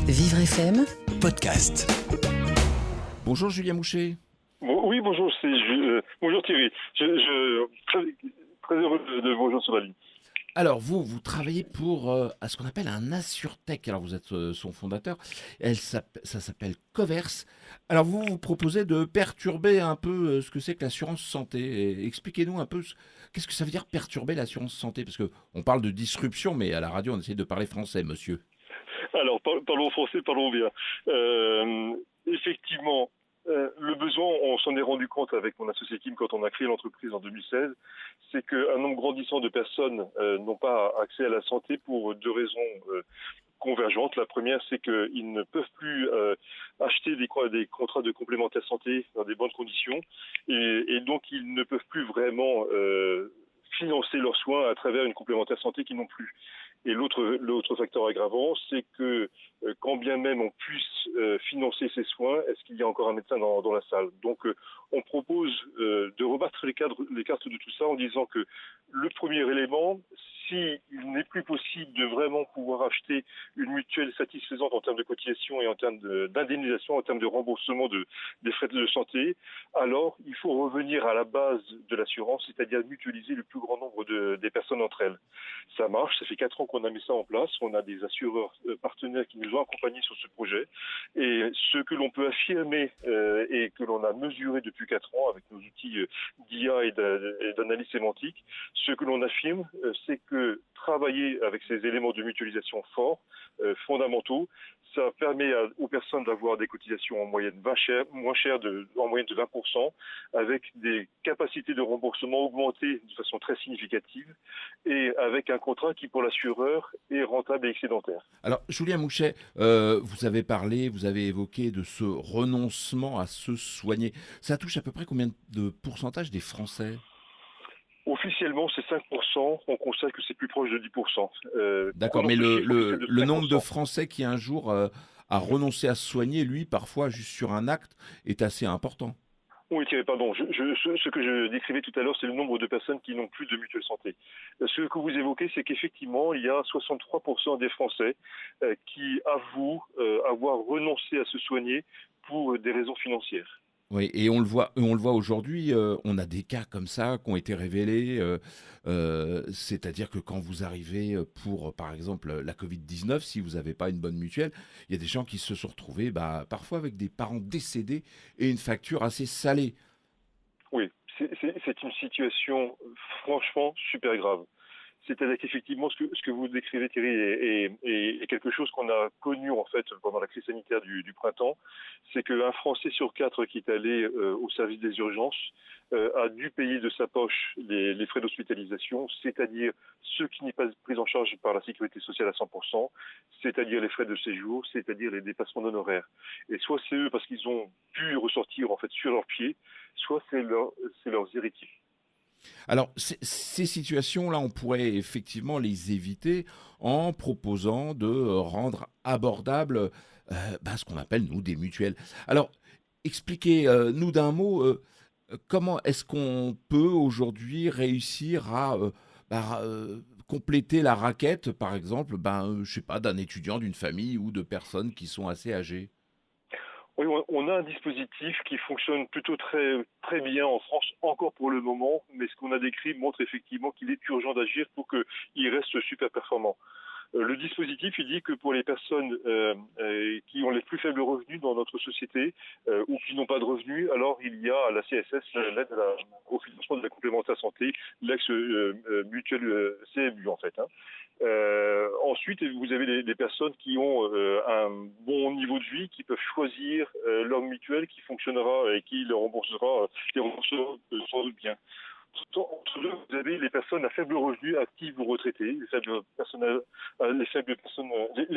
Vivre FM Podcast. Bonjour Julien Mouchet. Oui, bonjour, bonjour Thierry. Très heureux de vous rejoindre sur la ligne. Alors vous travaillez pour à ce qu'on appelle un AssureTech. Alors vous êtes son fondateur. Ça s'appelle Coverse. Alors vous proposez de perturber un peu ce que c'est que l'assurance santé. Et expliquez-nous un peu qu'est-ce que ça veut dire perturber l'assurance santé, parce que on parle de disruption, mais à la radio on essaie de parler français, monsieur. Alors parlons français, parlons bien. Effectivement. Le besoin, on s'en est rendu compte avec mon associé Kim quand on a créé l'entreprise en 2016, c'est qu'un nombre grandissant de personnes n'ont pas accès à la santé pour deux raisons convergentes. La première, c'est qu'ils ne peuvent plus acheter des contrats de complémentaire santé dans des bonnes conditions et donc ils ne peuvent plus vraiment financer leurs soins à travers une complémentaire santé qu'ils n'ont plus. Et l'autre facteur aggravant, c'est que quand bien même on puisse financer ces soins, est-ce qu'il y a encore un médecin dans la salle? Donc on propose de rebattre les cartes de tout ça en disant que le premier élément, s'il n'est plus possible de vraiment pouvoir acheter une mutuelle satisfaisante en termes de cotisation et en termes d'indemnisation, en termes de remboursement des frais de santé, alors il faut revenir à la base de l'assurance, c'est-à-dire mutualiser le plus grand nombre des personnes entre elles. Ça marche, ça fait 4 ans qu'on a mis ça en place, on a des assureurs partenaires qui nous ont accompagnés sur ce projet, et ce que l'on peut affirmer et que l'on a mesuré depuis 4 ans avec nos outils d'IA et d'analyse sémantique, ce que l'on affirme, c'est que travailler avec ces éléments de mutualisation forts, fondamentaux, ça permet aux personnes d'avoir des cotisations en moyenne moins chères, en moyenne de 20%, avec des capacités de remboursement augmentées de façon très significative et avec un contrat qui, pour l'assureur, est rentable et excédentaire. Alors Julien Mouchet, vous avez évoqué de ce renoncement à se soigner. Ça touche à peu près combien de pourcentage des Français ? Officiellement, c'est 5%. On constate que c'est plus proche de 10%. D'accord, mais le nombre de Français qui un jour a renoncé à se soigner, lui, parfois juste sur un acte, est assez important. Oui, Thierry, pardon. Ce que je décrivais tout à l'heure, c'est le nombre de personnes qui n'ont plus de mutuelle santé. Ce que vous évoquez, c'est qu'effectivement, il y a 63% des Français qui avouent avoir renoncé à se soigner pour des raisons financières. Oui, et on le voit aujourd'hui, on a des cas comme ça qui ont été révélés, c'est-à-dire que quand vous arrivez pour, par exemple, la Covid-19, si vous n'avez pas une bonne mutuelle, il y a des gens qui se sont retrouvés parfois avec des parents décédés et une facture assez salée. Oui, c'est une situation franchement super grave. C'est-à-dire qu'effectivement, ce que vous décrivez, Thierry, est quelque chose qu'on a connu en fait pendant la crise sanitaire du printemps. C'est qu'un Français sur 4 qui est allé au service des urgences a dû payer de sa poche les frais d'hospitalisation, c'est-à-dire ce qui n'est pas pris en charge par la sécurité sociale à 100%, c'est-à-dire les frais de séjour, c'est-à-dire les dépassements d'honoraires. Et soit c'est eux parce qu'ils ont pu ressortir en fait sur leurs pieds, soit c'est leurs héritiers. Alors, ces situations-là, on pourrait effectivement les éviter en proposant de rendre abordable ce qu'on appelle, nous, des mutuelles. Alors, expliquez-nous d'un mot, comment est-ce qu'on peut aujourd'hui réussir à compléter la raquette, par exemple, je sais pas, d'un étudiant, d'une famille ou de personnes qui sont assez âgées? Oui, on a un dispositif qui fonctionne plutôt très, très bien en France, encore pour le moment, mais ce qu'on a décrit montre effectivement qu'il est urgent d'agir pour qu'il reste super performant. Le dispositif, il dit que pour les personnes qui ont les plus faibles revenus dans notre société ou qui n'ont pas de revenus, alors il y a la CSS, l'aide au financement de la complémentaire santé, l'ex-mutuelle CMU en fait. Ensuite, vous avez des personnes qui ont un bon niveau de vie, qui peuvent choisir leur mutuelle qui fonctionnera et qui les remboursera sans doute bien. Entre deux, vous avez les personnes à faible revenu, actives ou retraitées. Les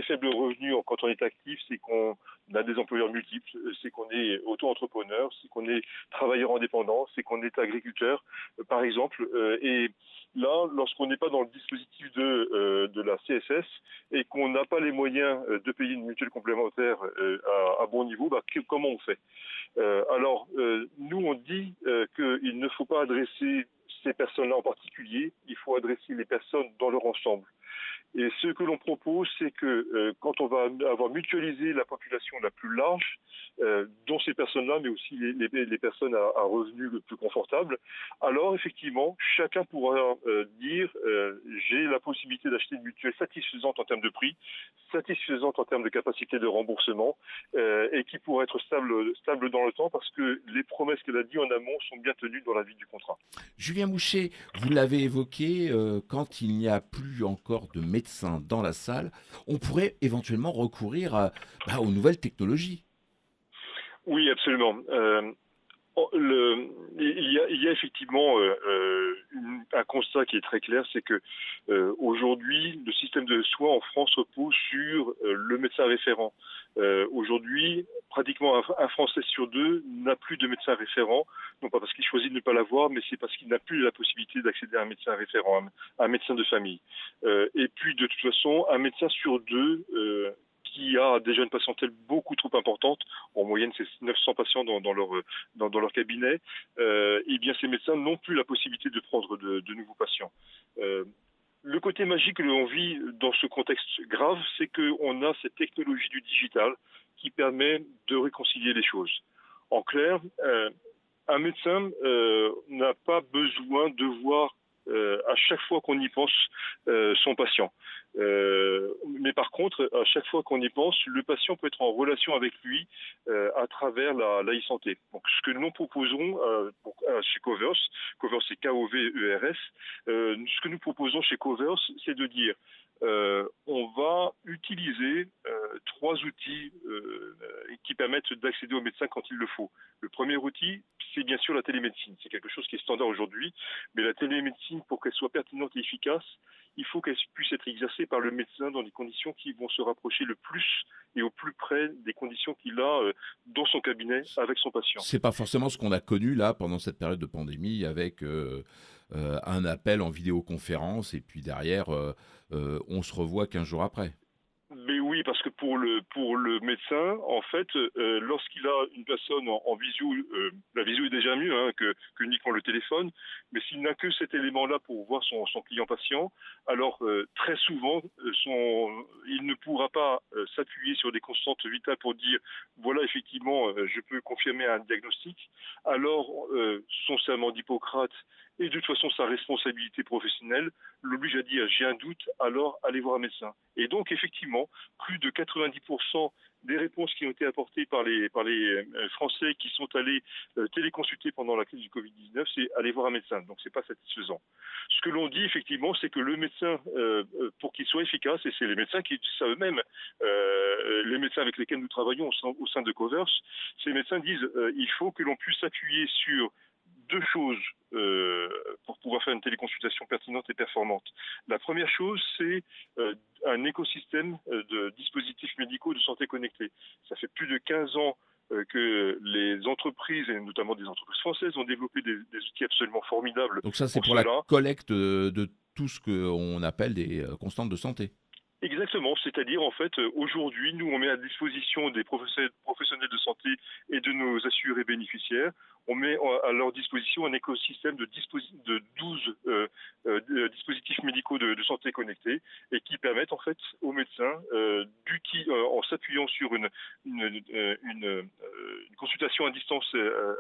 faibles revenus quand on est actif, c'est qu'on a des employeurs multiples, c'est qu'on est auto-entrepreneur, c'est qu'on est travailleur indépendant, c'est qu'on est agriculteur, par exemple. Et là, lorsqu'on n'est pas dans le dispositif de la CSS et qu'on n'a pas les moyens de payer une mutuelle complémentaire à bon niveau, comment on fait? Nous, on dit qu'il ne faut pas adresser ces personnes-là en particulier, il faut adresser les personnes dans leur ensemble. Et ce que l'on propose, c'est que quand on va avoir mutualisé la population la plus large, dont ces personnes-là, mais aussi les personnes à revenus le plus confortables, alors effectivement, chacun pourra dire j'ai la possibilité d'acheter une mutuelle satisfaisante en termes de prix, satisfaisante en termes de capacité de remboursement, et qui pourra être stable dans le temps parce que les promesses qu'elle a dit en amont sont bien tenues dans la vie du contrat. Julien Mouchet, vous l'avez évoqué, quand il n'y a plus encore de médecins dans la salle, on pourrait éventuellement recourir aux nouvelles technologies. Oui, absolument. Il y a effectivement un constat qui est très clair, c'est que aujourd'hui, le système de soins en France repose sur le médecin référent. Aujourd'hui, pratiquement un Français sur deux n'a plus de médecin référent, non pas parce qu'il choisit de ne pas l'avoir, mais c'est parce qu'il n'a plus la possibilité d'accéder à un médecin référent, à un médecin de famille. Et puis, de toute façon, un médecin sur deux qui a déjà une patientèle beaucoup trop importante, en moyenne c'est 900 patients dans leur cabinet, et bien ces médecins n'ont plus la possibilité de prendre de nouveaux patients. Le côté magique que l'on vit dans ce contexte grave, c'est qu'on a cette technologie du digital qui permet de réconcilier les choses. En clair, un médecin n'a pas besoin de voir à chaque fois qu'on y pense son patient. Mais par contre, à chaque fois qu'on y pense, le patient peut être en relation avec lui à travers la e-santé. Donc, ce que nous proposons chez Covers, Covers c'est K-O-V-E-R-S, ce que nous proposons chez Covers, c'est de dire on va utiliser trois outils qui permettent d'accéder au médecin quand il le faut. Le premier outil, c'est bien sûr la télémédecine. C'est quelque chose qui est standard aujourd'hui, mais la télémédecine, pour qu'elle soit pertinente et efficace, il faut qu'elle puisse être exercée par le médecin dans des conditions qui vont se rapprocher le plus et au plus près des conditions qu'il a dans son cabinet avec son patient. C'est pas forcément ce qu'on a connu là pendant cette période de pandémie avec un appel en vidéoconférence et puis derrière on se revoit 15 jours après. Mais oui, parce que pour le médecin, en fait, lorsqu'il a une personne en visio, la visio est déjà mieux que uniquement le téléphone, mais s'il n'a que cet élément-là pour voir son client patient, alors très souvent, il ne pourra pas s'appuyer sur des constantes vitales pour dire voilà effectivement, je peux confirmer un diagnostic. Alors son serment d'Hippocrate et de toute façon sa responsabilité professionnelle l'oblige à dire j'ai un doute, alors allez voir un médecin. Et donc effectivement, plus de 90% des réponses qui ont été apportées par les Français qui sont allés téléconsulter pendant la crise du Covid-19, c'est aller voir un médecin. Donc c'est pas satisfaisant. Ce que l'on dit effectivement, c'est que le médecin, pour qu'il soit efficace, et c'est les médecins qui disent ça eux-mêmes, les médecins avec lesquels nous travaillons au sein de Covers, ces médecins disent il faut que l'on puisse s'appuyer sur deux choses pour pouvoir faire une téléconsultation pertinente et performante. La première chose, c'est un écosystème de dispositifs médicaux de santé connectés. Ça fait plus de 15 ans que les entreprises, et notamment des entreprises françaises, ont développé des outils absolument formidables Donc ça c'est pour pour la cela. collecte de tout ce qu'on appelle des constantes de santé. Exactement, c'est-à-dire en fait aujourd'hui nous on met à disposition des professionnels de santé et de nos assurés bénéficiaires, on met à leur disposition un écosystème de 12 dispositifs médicaux de santé connectés et qui permettent en fait aux médecins en s'appuyant sur une consultation à distance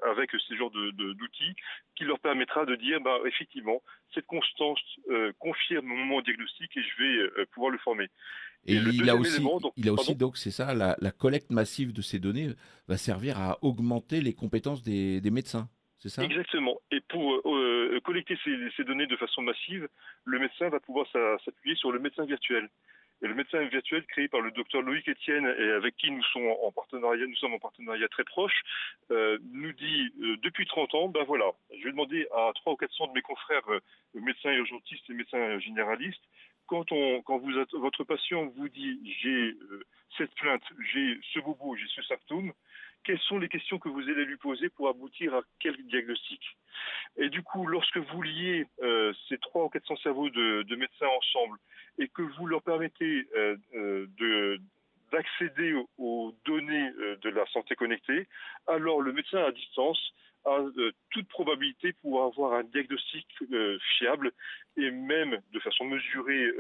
avec ces genres d'outils qui leur permettra de dire effectivement cette constance confirme mon moment diagnostic et je vais pouvoir le former. Et Et le deuxième élément, donc, il a aussi pardon. donc c'est ça, la collecte massive de ces données va servir à augmenter les compétences des médecins, c'est ça? Exactement. Et pour collecter ces données de façon massive, le médecin va pouvoir s'appuyer sur le médecin virtuel. Et le médecin virtuel créé par le docteur Loïc Etienne et avec qui nous sommes en partenariat très proche, nous dit depuis 30 ans, ben voilà, je vais demander à 300 ou 400 de mes confrères médecins urgentistes et médecins généralistes, votre patient vous dit j'ai cette plainte, j'ai ce bobo, j'ai ce symptôme, quelles sont les questions que vous allez lui poser pour aboutir à quel diagnostic? Et du coup, lorsque vous liez ces 300 ou 400 cerveaux de médecins ensemble et que vous leur permettez d'accéder aux données de la santé connectée, alors le médecin à distance a toute probabilité pour avoir un diagnostic fiable et même de façon mesurée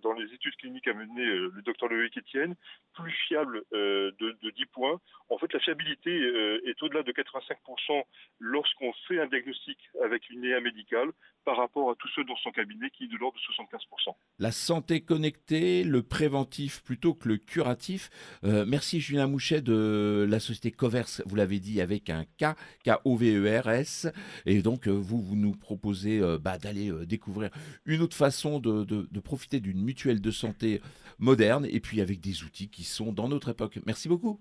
dans les études cliniques a mené le docteur Loïc Etienne, plus fiable de 10 points. En fait, la fiabilité est au-delà de 85% lorsqu'on fait un diagnostic avec une EA médicale par rapport à tous ceux dans son cabinet qui est de l'ordre de 75%. La santé connectée, le préventif plutôt que le curatif. Merci Julien Mouchet de la société Covers, vous l'avez dit avec un K, K-O-V-E-R-S. Et donc vous nous proposez d'aller découvrir une autre façon de profiter d'une mutuelle de santé moderne et puis avec des outils qui sont dans notre époque. Merci beaucoup.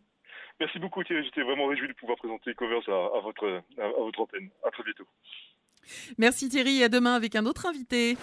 Merci beaucoup Thierry, j'étais vraiment réjoui de pouvoir présenter Covers à votre antenne. À très bientôt. Merci Thierry, à demain avec un autre invité.